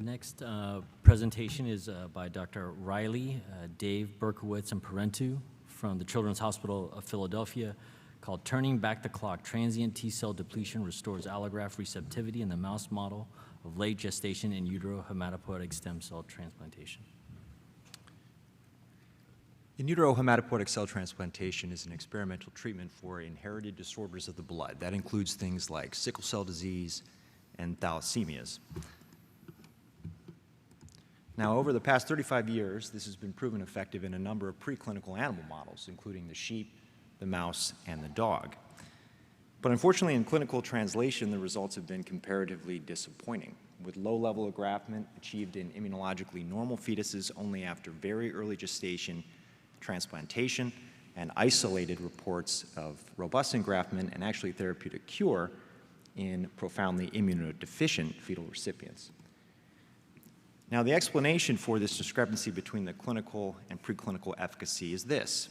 The next presentation is by Dr. Riley, Dave Berkowitz, and Parentu from the Children's Hospital of Philadelphia, called Turning Back the Clock, Transient T-Cell Depletion Restores Allograft Receptivity in the Mouse Model of Late Gestation in Utero Hematopoietic Stem Cell Transplantation. In utero hematopoietic cell transplantation is an experimental treatment for inherited disorders of the blood. That includes things like sickle cell disease and thalassemias. Now, over the past 35 years, this has been proven effective in a number of preclinical animal models, including the sheep, the mouse, and the dog. But unfortunately, in clinical translation, the results have been comparatively disappointing, with low-level engraftment achieved in immunologically normal fetuses only after very early gestation, transplantation, and isolated reports of robust engraftment and actually therapeutic cure in profoundly immunodeficient fetal recipients. Now, the explanation for this discrepancy between the clinical and preclinical efficacy is this.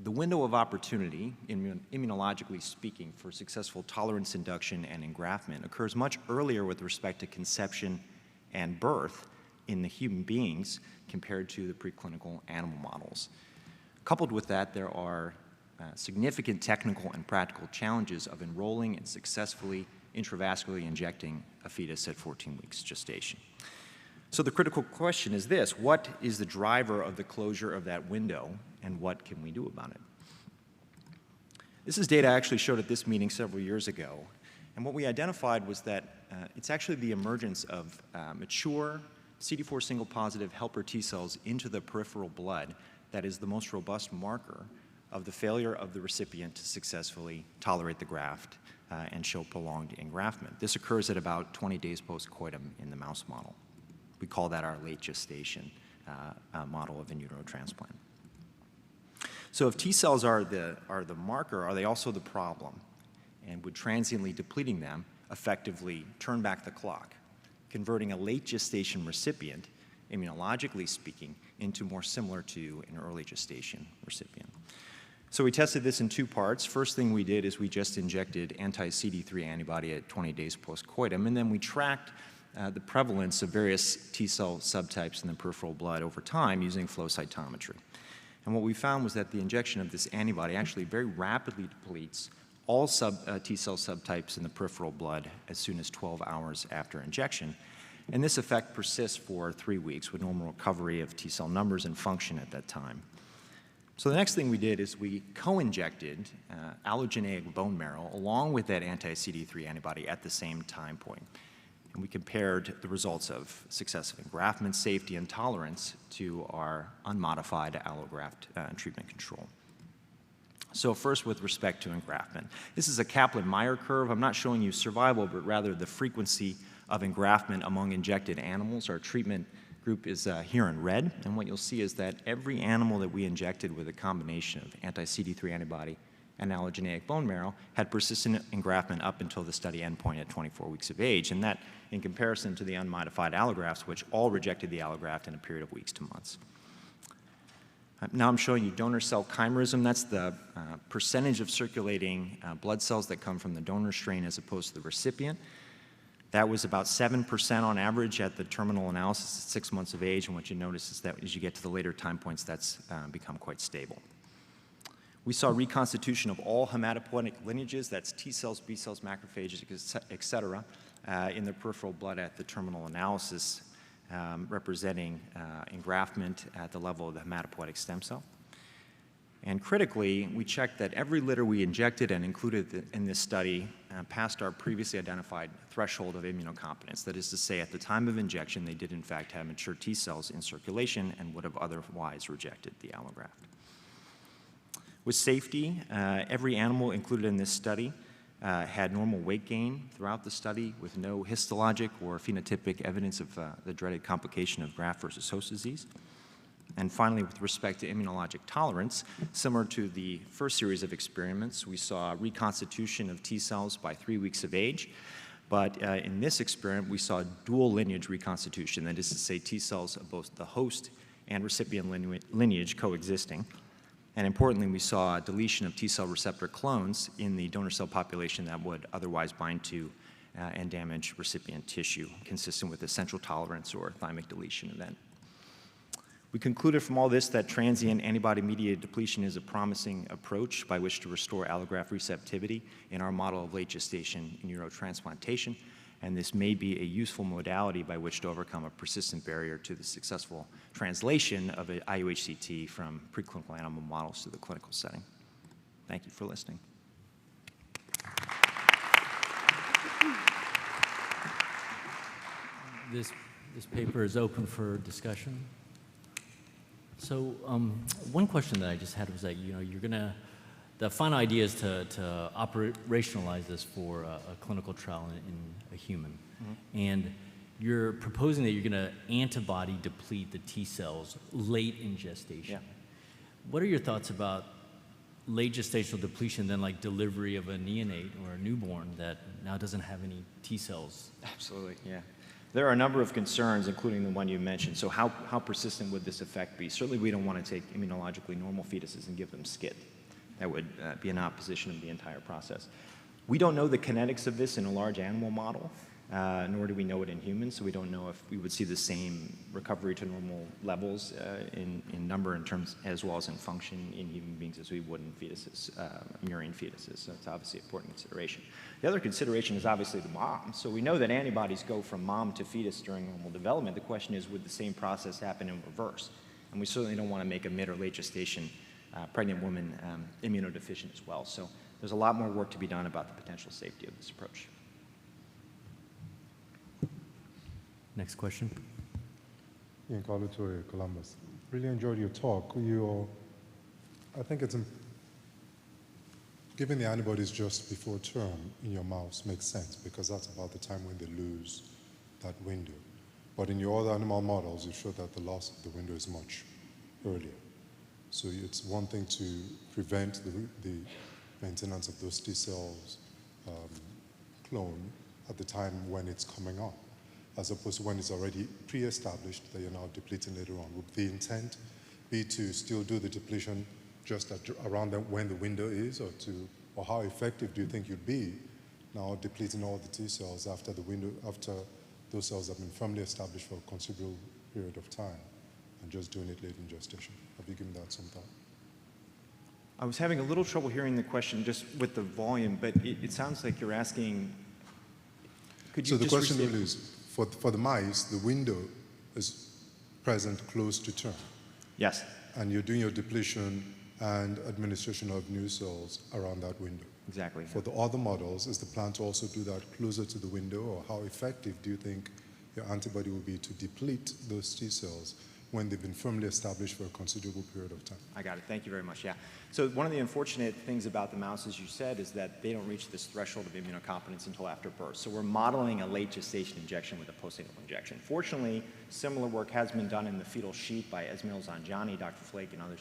The window of opportunity, immunologically speaking, for successful tolerance induction and engraftment occurs much earlier with respect to conception and birth in the human beings compared to the preclinical animal models. Coupled with that, there are significant technical and practical challenges of enrolling and successfully intravascularly injecting a fetus at 14 weeks gestation. So the critical question is this: what is the driver of the closure of that window, and what can we do about it? This is data I actually showed at this meeting several years ago, and what we identified was that it's actually the emergence of mature CD4 single positive helper T cells into the peripheral blood that is the most robust marker of the failure of the recipient to successfully tolerate the graft and show prolonged engraftment. This occurs at about 20 days post-coitum in the mouse model. We call that our late gestation model of in utero transplant. So if T cells are the marker, are they also the problem? And would transiently depleting them effectively turn back the clock, converting a late gestation recipient, immunologically speaking, into more similar to an early gestation recipient? So we tested this in two parts. First thing we did is we just injected anti-CD3 antibody at 20 days post-coitum, and then we tracked the prevalence of various T-cell subtypes in the peripheral blood over time using flow cytometry. And what we found was that the injection of this antibody actually very rapidly depletes all T-cell subtypes in the peripheral blood as soon as 12 hours after injection. And this effect persists for 3 weeks with normal recovery of T-cell numbers and function at that time. So the next thing we did is we co-injected allogeneic bone marrow along with that anti-CD3 antibody at the same time point. And we compared the results of successive engraftment, safety, and tolerance to our unmodified allograft treatment control. So first, with respect to engraftment. This is a Kaplan-Meier curve. I'm not showing you survival, but rather the frequency of engraftment among injected animals. Our treatment group is here in red, and what you'll see is that every animal that we injected with a combination of anti-CD3 antibody and allogeneic bone marrow had persistent engraftment up until the study endpoint at 24 weeks of age, and that in comparison to the unmodified allografts, which all rejected the allograft in a period of weeks to months. Now I'm showing you donor cell chimerism. That's the percentage of circulating blood cells that come from the donor strain as opposed to the recipient. That was about 7% on average at the terminal analysis at 6 months of age, and what you notice is that as you get to the later time points, that's become quite stable. We saw reconstitution of all hematopoietic lineages, that's T cells, B cells, macrophages, et cetera, in the peripheral blood at the terminal analysis, representing engraftment at the level of the hematopoietic stem cell. And critically, we checked that every litter we injected and included in this study passed our previously identified threshold of immunocompetence. That is to say, at the time of injection, they did in fact have mature T cells in circulation and would have otherwise rejected the allograft. With safety, every animal included in this study had normal weight gain throughout the study with no histologic or phenotypic evidence of the dreaded complication of graft versus host disease. And finally, with respect to immunologic tolerance, similar to the first series of experiments, we saw reconstitution of T cells by 3 weeks of age. But in this experiment, we saw dual lineage reconstitution, that is to say T cells of both the host and recipient lineage coexisting. And importantly, we saw a deletion of T cell receptor clones in the donor cell population that would otherwise bind to and damage recipient tissue, consistent with a central tolerance or thymic deletion event. We concluded from all this that transient antibody-mediated depletion is a promising approach by which to restore allograft receptivity in our model of late gestation in utero transplantation, and this may be a useful modality by which to overcome a persistent barrier to the successful translation of an IUHCT from preclinical animal models to the clinical setting. Thank you for listening. This paper is open for discussion. So one question that I just had was that, the final idea is to operationalize this for a clinical trial in a human. Mm-hmm. And you're proposing that you're going to antibody deplete the T cells late in gestation. Yeah. What are your thoughts about late gestational depletion than like delivery of a neonate or a newborn that now doesn't have any T cells? Absolutely, yeah. There are a number of concerns, including the one you mentioned. So how persistent would this effect be? Certainly we don't want to take immunologically normal fetuses and give them SCID. That would be in opposition of the entire process. We don't know the kinetics of this in a large animal model, nor do we know it in humans, so we don't know if we would see the same recovery to normal levels in number in terms as well as in function in human beings as we would in fetuses, murine fetuses, so it's obviously an important consideration. The other consideration is obviously the mom. So we know that antibodies go from mom to fetus during normal development. The question is, would the same process happen in reverse? And we certainly don't want to make a mid or late gestation pregnant woman immunodeficient as well. So there's a lot more work to be done about the potential safety of this approach. Next question. Ian Carlutori, Columbus. Really enjoyed your talk. I think it's giving the antibodies just before term in your mouse makes sense because that's about the time when they lose that window. But in your other animal models, you showed that the loss of the window is much earlier. So it's one thing to prevent the maintenance of those T cells clone at the time when it's coming up, as opposed to when it's already pre-established that you're now depleting later on. Would the intent be to still do the depletion just around when the window is, or how effective do you think you'd be now depleting all the T cells after those cells have been firmly established for a considerable period of time, and just doing it late in gestation? Have you given that some thought? I was having a little trouble hearing the question just with the volume, but it sounds like you're asking, could you So the question really is, for the mice, the window is present close to term. Yes. And you're doing your depletion and administration of new cells around that window. Exactly. For the other models, is the plan to also do that closer to the window, or how effective do you think your antibody will be to deplete those T cells when they've been firmly established for a considerable period of time? I got it. Thank you very much. Yeah. So one of the unfortunate things about the mouse, as you said, is that they don't reach this threshold of immunocompetence until after birth. So we're modeling a late gestation injection with a postnatal injection. Fortunately, similar work has been done in the fetal sheep by Esmail Zanjani, Dr. Flake, and others.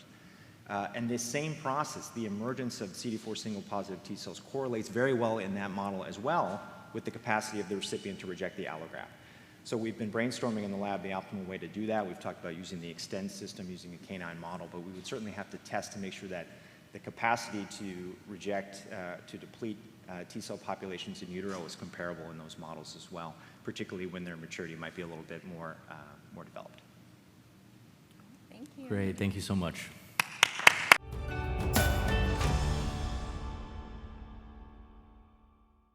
And this same process, the emergence of CD4 single positive T cells, correlates very well in that model as well with the capacity of the recipient to reject the allograft. So we've been brainstorming in the lab the optimal way to do that. We've talked about using the extend system, using a canine model, but we would certainly have to test to make sure that the capacity to reject, to deplete T cell populations in utero is comparable in those models as well, particularly when their maturity might be a little bit more developed. Thank you. Great, thank you so much.